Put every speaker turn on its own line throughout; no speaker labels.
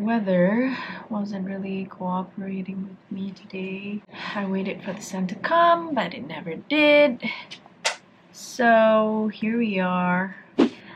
weather wasn't really cooperating with me today. I waited for the sun to come, but it never did. So here we are.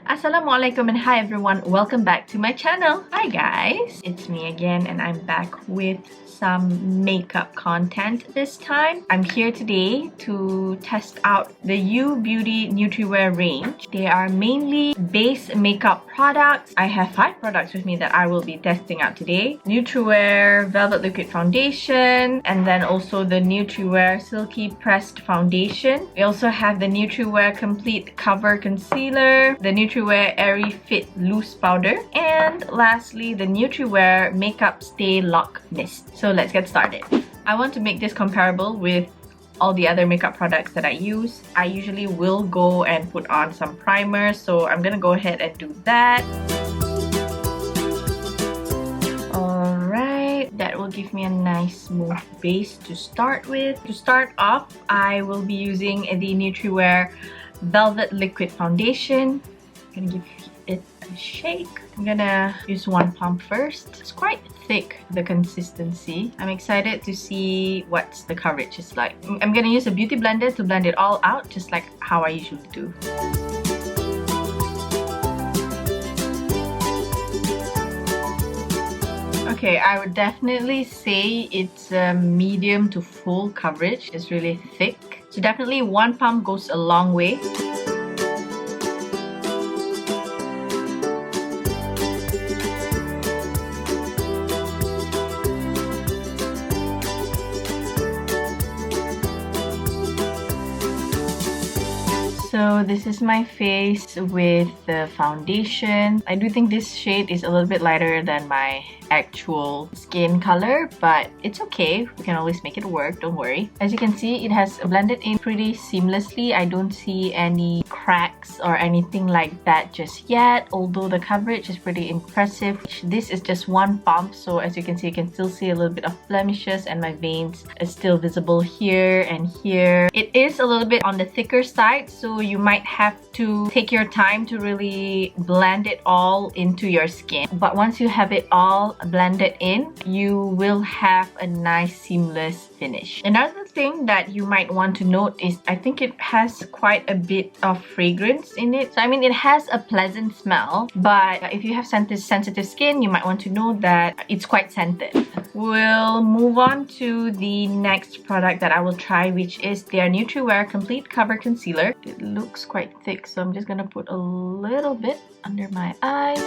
Assalamualaikum and hi everyone, welcome back to my channel. Hi guys, it's me again and I'm back with some makeup content this time. I'm here today to test out the Y.O.U Beauty Noutriwear range. They are mainly base makeup products. I have 5 products with me that I will be testing out today. Noutriwear Velvet Liquid Foundation, and then also the Noutriwear Silky Pressed Foundation. We also have the Noutriwear Complete Cover Concealer, the Noutriwear Airy Fit Loose Powder, and lastly the Noutriwear Makeup Stay Lock Mist. So let's get started. I want to make this comparable with all the other makeup products that I use. I usually will go and put on some primer, so I'm gonna go ahead and do that. Alright, that will give me a nice smooth base to start with. To start off, I will be using the Noutriwear Velvet Liquid Foundation. I'm gonna give it a shake. I'm gonna use one pump first. It's quite thick, the consistency. I'm excited to see what the coverage is like. I'm gonna use a beauty blender to blend it all out, just like how I usually do. Okay, I would definitely say it's a medium to full coverage. It's really thick. So definitely one pump goes a long way. So this is my face with the foundation. I do think this shade is a little bit lighter than my actual skin color, but it's okay. We can always make it work, don't worry. As you can see, it has blended in pretty seamlessly. I don't see any cracks or anything like that just yet, although the coverage is pretty impressive. This is just one pump, so as you can see, you can still see a little bit of blemishes and my veins is still visible here and here. It is a little bit on the thicker side, so you might have to take your time to really blend it all into your skin. But once you have it all blended in, you will have a nice seamless finish. Another thing that you might want to note is I think it has quite a bit of fragrance in it. So I mean, it has a pleasant smell, but if you have sensitive skin, you might want to know that it's quite scented. We'll move on to the next product that I will try, which is their Noutriwear Complete Cover Concealer. It looks quite thick, so I'm just gonna put a little bit under my eyes.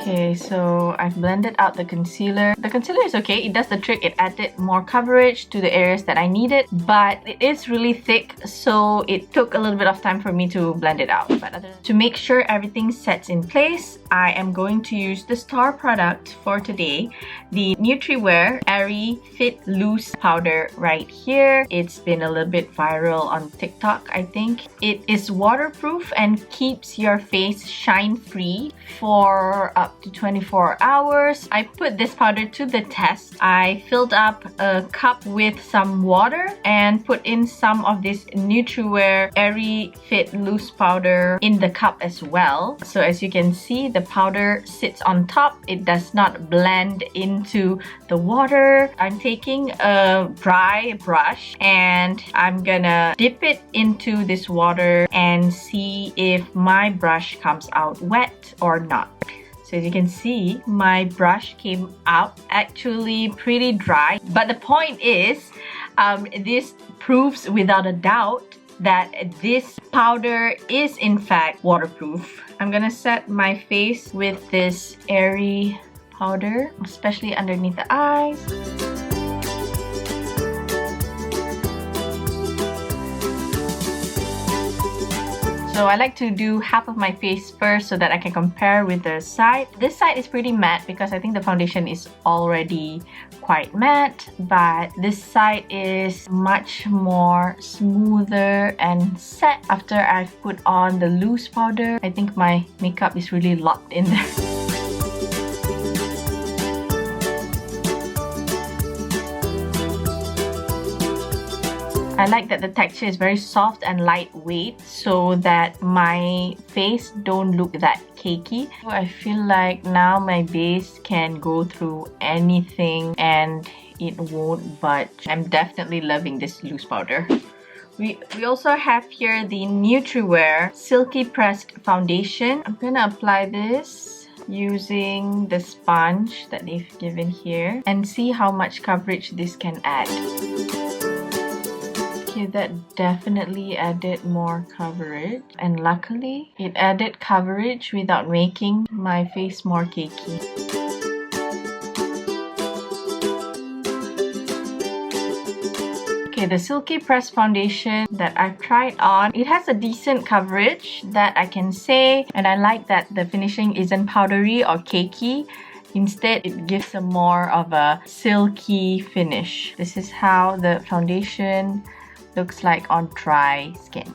Okay, so I've blended out the concealer. The concealer is okay, it does the trick. It added more coverage to the areas that I needed, but it is really thick, so it took a little bit of time for me to blend it out. But to make sure everything sets in place, I am going to use the star product for today, the Noutriwear Airy Fit Loose Powder right here. It's been a little bit viral on TikTok, I think. It is waterproof and keeps your face shine-free for up to 24 hours. I put this powder to the test. I filled up a cup with some water and put in some of this Noutriwear Airy Fit Loose Powder in the cup as well. So as you can see, the powder sits on top. It does not blend into the water. I'm taking a dry brush and I'm gonna dip it into this water and see if my brush comes out wet or not. So as you can see, my brush came out actually pretty dry. But the point is, this proves without a doubt that this powder is in fact waterproof. I'm gonna set my face with this airy powder, especially underneath the eyes. So I like to do half of my face first so that I can compare with the side. This side is pretty matte because I think the foundation is already quite matte, but this side is much more smoother and set after I've put on the loose powder. I think my makeup is really locked in there. I like that the texture is very soft and lightweight so that my face don't look that cakey. So I feel like now my base can go through anything and it won't budge. I'm definitely loving this loose powder. We also have here the Noutriwear Silky Pressed Foundation. I'm gonna apply this using the sponge that they've given here and see how much coverage this can add. Okay, that definitely added more coverage, and luckily it added coverage without making my face more cakey. Okay, the Silky Press Foundation that I've tried on, it has a decent coverage that I can say, and I like that the finishing isn't powdery or cakey. Instead, it gives a more of a silky finish. This is how the foundation looks like on dry skin.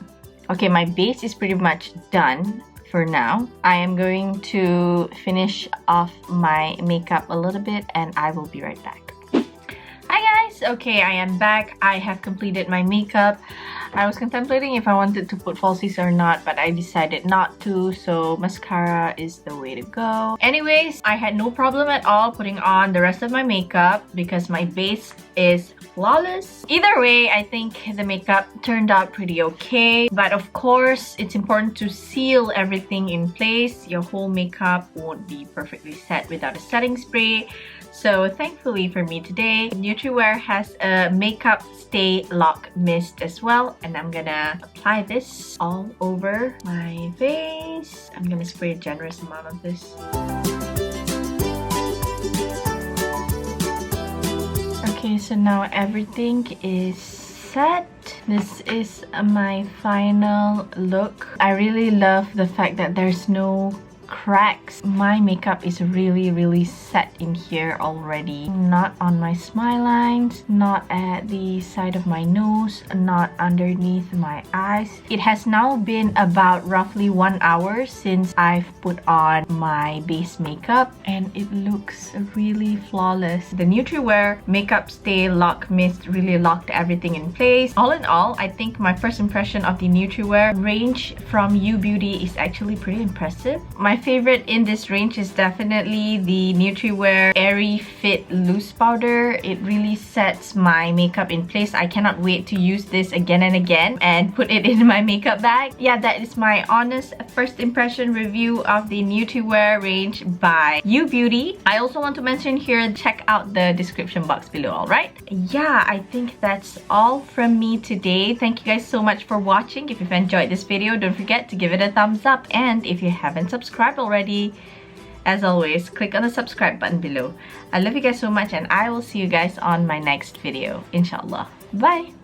Okay, my base is pretty much done for now. I am going to finish off my makeup a little bit and I will be right back. Hi guys! Okay, I am back. I have completed my makeup. I was contemplating if I wanted to put falsies or not, but I decided not to, so mascara is the way to go. Anyways, I had no problem at all putting on the rest of my makeup because my base is flawless. Either way, I think the makeup turned out pretty okay, but of course, it's important to seal everything in place. Your whole makeup won't be perfectly set without a setting spray. So thankfully for me today, Noutriwear has a makeup stay lock mist as well, and I'm gonna apply this all over my face. I'm gonna spray a generous amount of this. Okay, so now everything is set. This is my final look. I really love the fact that there's no cracks. My makeup is really set in here already. Not on my smile lines, not at the side of my nose, not underneath my eyes. It has now been about roughly 1 hour since I've put on my base makeup and it looks really flawless. The Noutriwear Makeup Stay Lock Mist really locked everything in place. All in all, I think my first impression of the Noutriwear range from Y.O.U Beauty is actually pretty impressive. My favorite in this range is definitely the Noutriwear Airy Fit Loose Powder. It really sets my makeup in place. I cannot wait to use this again and again and put it in my makeup bag. Yeah, that is my honest first impression review of the Noutriwear range by Y.O.U Beauty. I also want to mention here, check out the description box below, alright? Yeah, I think that's all from me today. Thank you guys so much for watching. If you've enjoyed this video, don't forget to give it a thumbs up, and if you haven't subscribed already, as always, click on the subscribe button below. I love you guys so much and I will see you guys on my next video, inshallah. Bye!